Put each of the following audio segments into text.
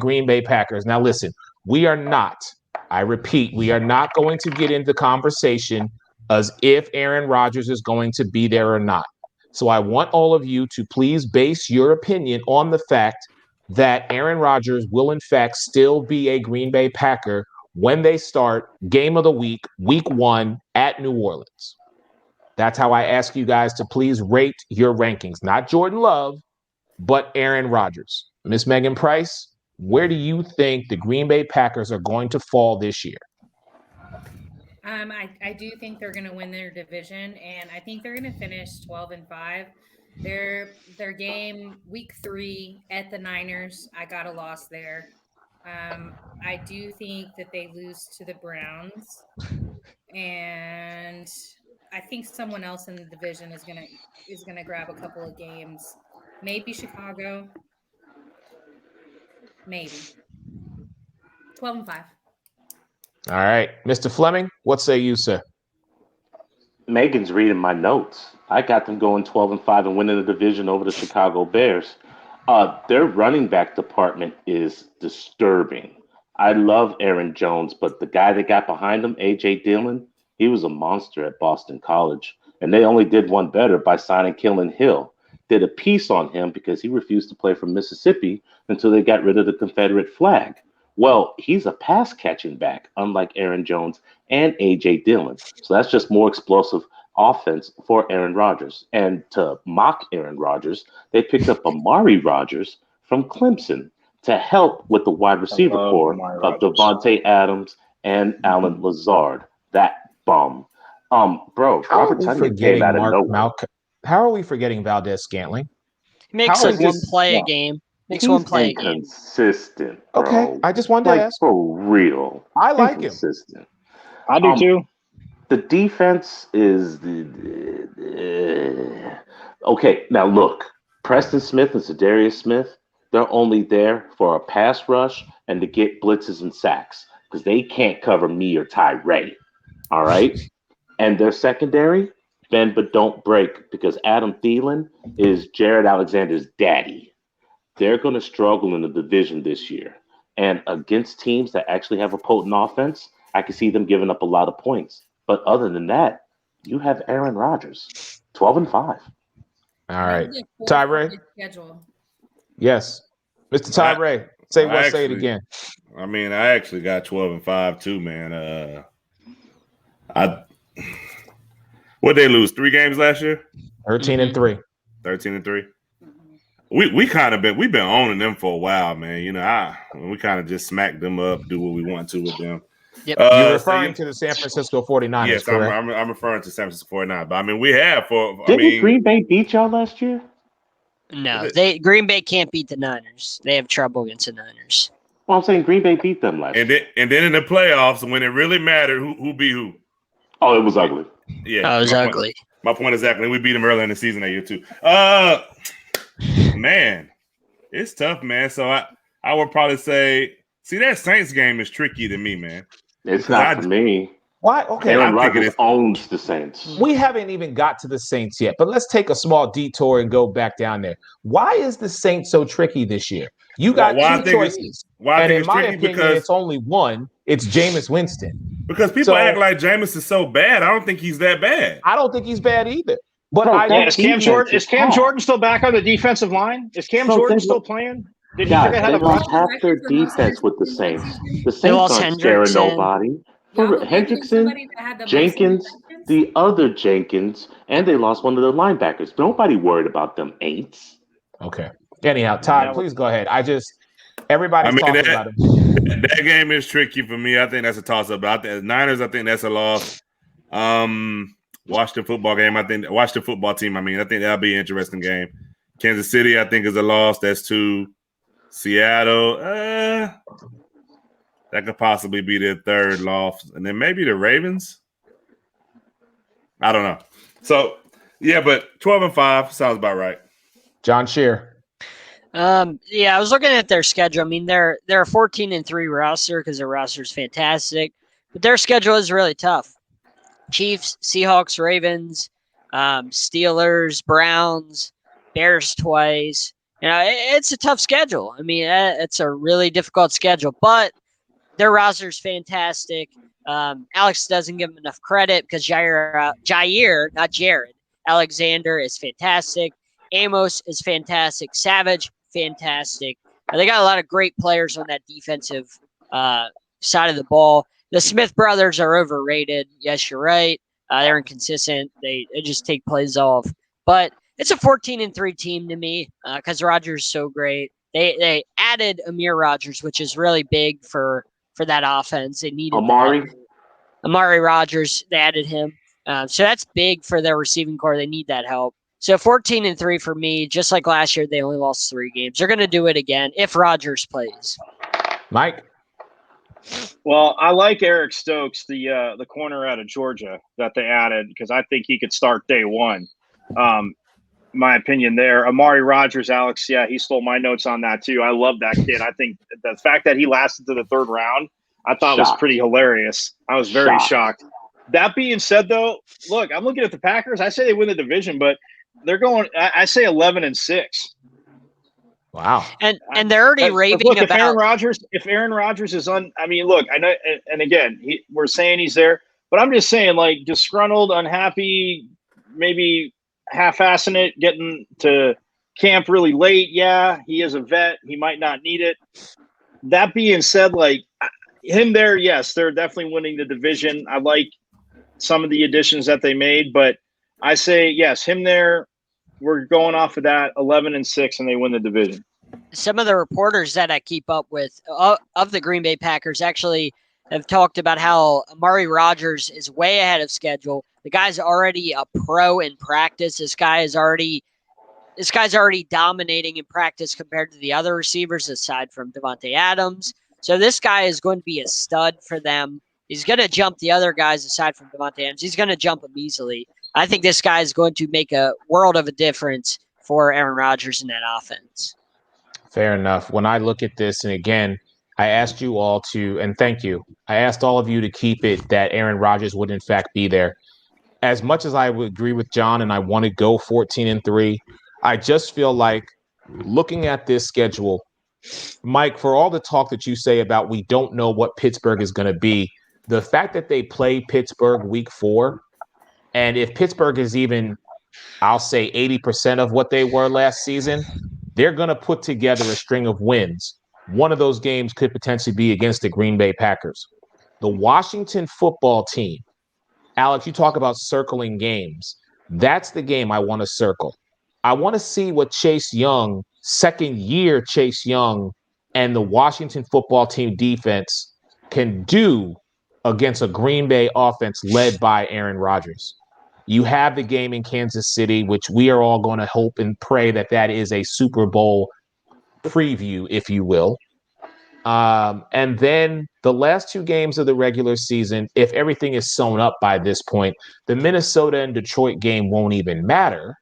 Green Bay Packers. Now, listen, we are not, I repeat, we are not going to get into conversation as if Aaron Rodgers is going to be there or not. So I want all of you to please base your opinion on the fact that Aaron Rodgers will, in fact, still be a Green Bay Packer when they start game of the week 1 at New Orleans. That's how I ask you guys to please rate your rankings. Not Jordan Love, but Aaron Rodgers. Miss Megan Price, where do you think the Green Bay Packers are going to fall this year? I do think they're going to win their division, and I think they're going to finish 12-5. Their game week 3 at the Niners, I got a loss there. I do think that they lose to the Browns, and I think someone else in the division is gonna grab a couple of games. Maybe Chicago. Maybe 12-5. All right. Mr. Fleming, what say you, sir? Megan's reading my notes. I got them going 12-5 and winning the division over the Chicago Bears. Their running back department is disturbing. I love Aaron Jones, but the guy that got behind him, A.J. Dillon, he was a monster at Boston College. And they only did one better by signing Kellen Hill. Did a piece on him because he refused to play for Mississippi until they got rid of the Confederate flag. Well, he's a pass catching back, unlike Aaron Jones and A.J. Dillon. So that's just more explosive offense for Aaron Rodgers. And to mock Aaron Rodgers, they picked up Amari Rodgers from Clemson to help with the wide receiver core of Devontae Adams and Alan Lazard. That bum. Bro, Robert Tonyan came out of nowhere. How are we forgetting Valdez Scantling? He makes like one play a game. Makes one play a game. Consistent, bro. Okay, I just wanted to ask. For real. I like him. Consistent. I do too. The defense is okay. Now look, Preston Smith and Zadarius Smith, they're only there for a pass rush and to get blitzes and sacks because they can't cover me or Tyree. All right, and their secondary, bend but don't break because Adam Thielen is Jared Alexander's daddy. They're going to struggle in the division this year, and against teams that actually have a potent offense, I can see them giving up a lot of points. But other than that, you have Aaron Rodgers, 12-5. All right, Tyree. Yes, Mr. Tyree. Say it again. I mean, I actually got 12-5 too, man. What they lose 3 games last year? 13-3. 13-3. We've been owning them for a while, man. You know, we kind of just smack them up, do what we want to with them. Yep. You're referring to the San Francisco 49ers, yes, correct? I'm referring to San Francisco 49ers. But I mean, we have Didn't Green Bay beat y'all last year? No, Green Bay can't beat the Niners. They have trouble against the Niners. Well, I'm saying Green Bay beat them last year. And then in the playoffs, when it really mattered, who beat who? Oh, it was ugly. Yeah, it was ugly. My point exactly. We beat them earlier in the season that year too. Man, it's tough, man. So I would probably say, see, that Saints game is tricky to me, man. It's not for me. Why? Okay, Aaron Rodgers owns the Saints. We haven't even got to the Saints yet, but let's take a small detour and go back down there. Why is the Saints so tricky this year? You got two choices, and in my opinion, it's only one. It's Jameis Winston. Because people act like Jameis is so bad. I don't think he's that bad. I don't think he's bad either. But is Cam Jordan still back on the defensive line? Is Cam Jordan still playing? Did you forget how to lost half their defense with the Saints. The Saints aren't scaring nobody. Hendrickson, Jenkins, the other Jenkins, and they lost one of their linebackers. Nobody worried about them Aints. Okay. Anyhow, Todd, please go ahead. Everybody's talking about it. That game is tricky for me. I think that's a toss-up. But Niners, I think that's a loss. Washington football game. Washington football team. I think that'll be an interesting game. Kansas City, I think, is a loss. That's 2. Seattle, that could possibly be their 3rd loss, and then maybe the Ravens. I don't know. So yeah, but 12-5 sounds about right. John Scheer. Yeah, I was looking at their schedule. I mean, they're a 14-3 roster because their roster is fantastic, but their schedule is really tough. Chiefs, Seahawks, Ravens, Steelers, Browns, Bears twice, It's a tough schedule. I mean, it's a really difficult schedule, but their roster's fantastic. Alex doesn't give them enough credit because Jair, not Jared, Alexander is fantastic. Amos is fantastic. Savage, fantastic. They got a lot of great players on that defensive side of the ball. The Smith brothers are overrated. Yes, you're right. They're inconsistent. They just take plays off. But it's a 14-3 team to me because Rodgers is so great. They added Amir Rodgers, which is really big for that offense. They needed Amari Rodgers. They added him. So that's big for their receiving core. They need that help. So 14-3 for me, just like last year, they only lost 3 games. They're going to do it again if Rodgers plays. Mike? Well, I like Eric Stokes, the corner out of Georgia that they added, because I think he could start day one. My opinion there. Amari Rodgers, Alex, yeah, he stole my notes on that too. I love that kid. I think the fact that he lasted to the 3rd round, I thought was pretty hilarious. I was very shocked. That being said, though, look, I'm looking at the Packers. I say they win the division, but they're going. I say 11-6. Wow. And they're already raving look, about if Aaron Rodgers is on. I mean, look, I know, and again, we're saying he's there, but I'm just saying, like, disgruntled, unhappy, maybe half-assing it, getting to camp really late. Yeah, he is a vet. He might not need it. That being said, like, him there, yes, they're definitely winning the division. I like some of the additions that they made, but I say, yes, him there, we're going off of that 11-6, and they win the division. Some of the reporters that I keep up with of the Green Bay Packers actually have talked about how Amari Rodgers is way ahead of schedule. The guy's already a pro in practice. This guy's already dominating in practice compared to the other receivers aside from Devontae Adams. So this guy is going to be a stud for them. He's going to jump the other guys aside from Devontae Adams. He's going to jump them easily. I think this guy is going to make a world of a difference for Aaron Rodgers in that offense. Fair enough. When I look at this, and again, I asked you all to, and thank you, I asked all of you to keep it that Aaron Rodgers would in fact be there. As much as I would agree with John and I want to go 14-3, I just feel like looking at this schedule, Mike, for all the talk that you say about we don't know what Pittsburgh is going to be, the fact that they play Pittsburgh week 4, and if Pittsburgh is even, I'll say 80% of what they were last season, they're going to put together a string of wins. One of those games could potentially be against the Green Bay Packers. The Washington football team, Alex, you talk about circling games. That's the game I want to circle. I want to see what Chase Young, second-year Chase Young, and the Washington football team defense can do against a Green Bay offense led by Aaron Rodgers. You have the game in Kansas City, which we are all going to hope and pray that is a Super Bowl preview, if you will. And then the last 2 games of the regular season, if everything is sewn up by this point, the Minnesota and Detroit game won't even matter.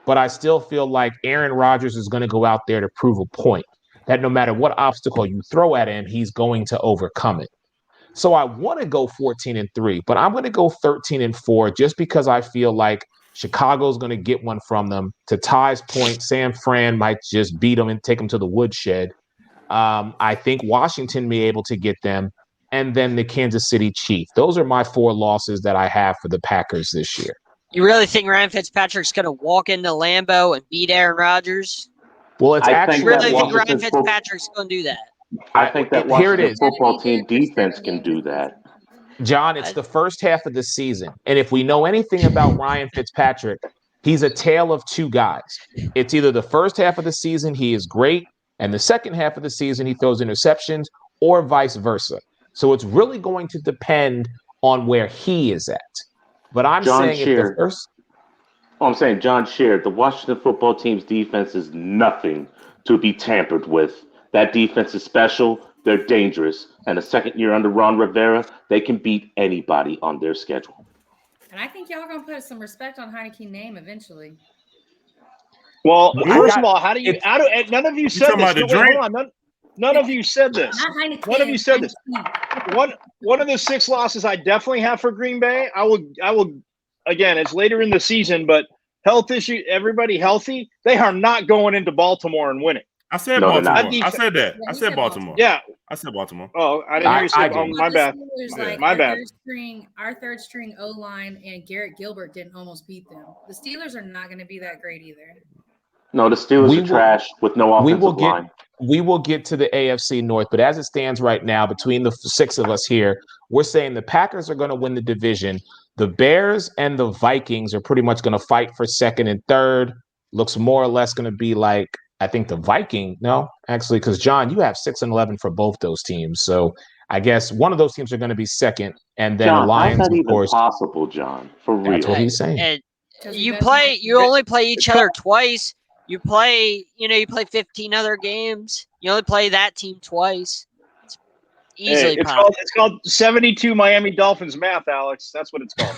But I still feel like Aaron Rodgers is going to go out there to prove a point that no matter what obstacle you throw at him, he's going to overcome it. So I want to go 14-3, but I'm going to go 13-4 just because I feel like Chicago's going to get one from them. To Ty's point, San Fran might just beat them and take them to the woodshed. I think Washington may be able to get them, and then the Kansas City Chiefs. Those are my 4 losses that I have for the Packers this year. You really think Ryan Fitzpatrick's going to walk into Lambeau and beat Aaron Rodgers? Well, it's I You really think Ryan Fitzpatrick's going to do that? I think that Washington football team defense can do that. John, it's the first half of the season. And if we know anything about Ryan Fitzpatrick, he's a tale of 2 guys. It's either the first half of the season, he is great, and the second half of the season, he throws interceptions, or vice versa. So it's really going to depend on where he is at. But I'm saying if the first... I'm saying John Sheard, the Washington football team's defense is nothing to be tampered with. That defense is special. They're dangerous. And the second year under Ron Rivera, they can beat anybody on their schedule. And I think y'all going to put some respect on Heineke's name eventually. Well, first of all, none of you said this. Hold on. None of you said this. None of you said this. One of the 6 losses I definitely have for Green Bay. I will again, it's later in the season, but health issue, everybody healthy, they are not going into Baltimore and winning. I said No, they're not. Baltimore. I said that. Yeah, I he said said Baltimore. Yeah. I said Baltimore. Oh, I didn't hear you say. I Oh, did. my bad. Steelers, Yeah. My bad. Our third string O line and Garrett Gilbert didn't almost beat them. The Steelers are not going to be that great either. No, the Steelers We are will- trash with no we offensive will get line. we will get to the AFC North, but as it stands right now, between the six of us here, we're saying the Packers are going to win the division. The Bears and the Vikings are pretty much going to fight for second and third. Looks more or less going to be like, I think the Viking. No, actually, because John, you have 6-11 for both those teams. So I guess one of those teams are going to be second, and then John, the Lions, how's that of even course. possible, John? For real. That's what he's saying. And 'Cause you guys play. might- You only play each other twice. You play. You play 15 other games. You only play that team twice. It's easily It's possible. called 72 Miami Dolphins math, Alex. That's what it's called.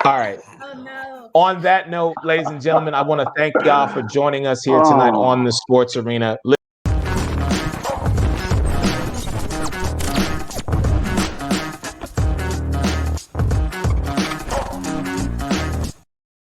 All right. Oh no. On that note, ladies and gentlemen, I want to thank y'all for joining us here tonight on the Sports Arena.